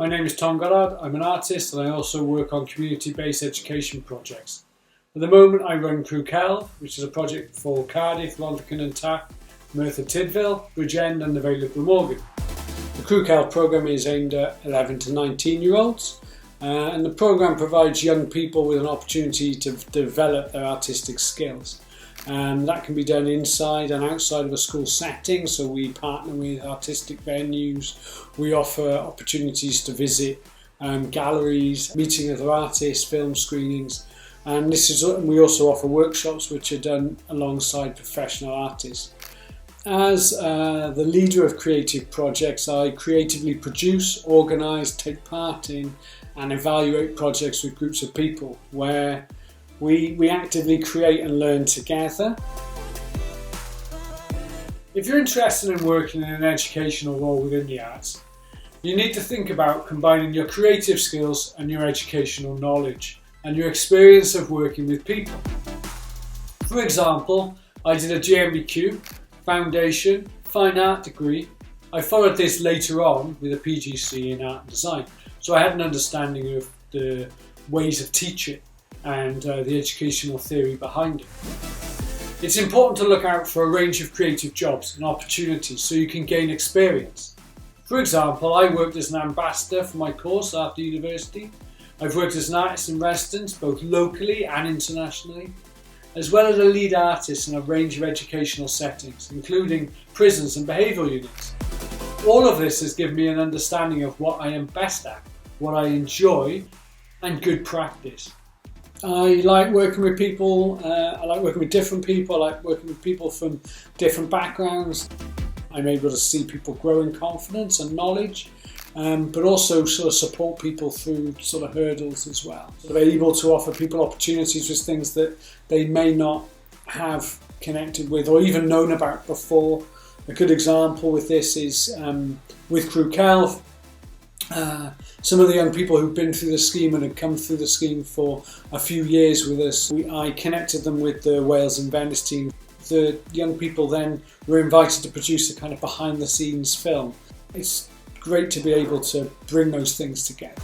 My name is Tom Goddard. I'm an artist and I also work on community-based education projects. At the moment I run Cymru Celfyddydau, which is a project for Cardiff, Rhaglen and Trac, Merthyr Tydfil, Bridgend and the Vale of Glamorgan. The Cymru Celfyddydau programme is aimed at 11 to 19-year-olds and the programme provides young people with an opportunity to develop their artistic skills. That can be done inside and outside of a school setting, so we partner with artistic venues, we offer opportunities to visit galleries, meeting other artists, film screenings, and we also offer workshops which are done alongside professional artists. As the leader of creative projects, I creatively produce, organise, take part in and evaluate projects with groups of people where we actively create and learn together. If you're interested in working in an educational role within the arts, you need to think about combining your creative skills and your educational knowledge and your experience of working with people. For example, I did a GMBQ, Foundation, Fine Art degree. I followed this later on with a PGC in Art and Design, so I had an understanding of the ways of teaching and the educational theory behind it. It's important to look out for a range of creative jobs and opportunities so you can gain experience. For example, I worked as an ambassador for my course after university. I've worked as an artist in residence both locally and internationally, as well as a lead artist in a range of educational settings, including prisons and behavioural units. All of this has given me an understanding of what I am best at, what I enjoy, and good practice. I like working with people, I like working with different people, I like working with people from different backgrounds. I'm able to see people grow in confidence and knowledge, but also sort of support people through sort of hurdles as well. So they're able to offer people opportunities with things that they may not have connected with or even known about before. A good example with this is with Cymru Celfyddydau. Some of the young people who've been through the scheme and had come through the scheme for a few years with us, I connected them with the Wales and Venice team. The young people then were invited to produce a kind of behind the scenes film. It's great to be able to bring those things together.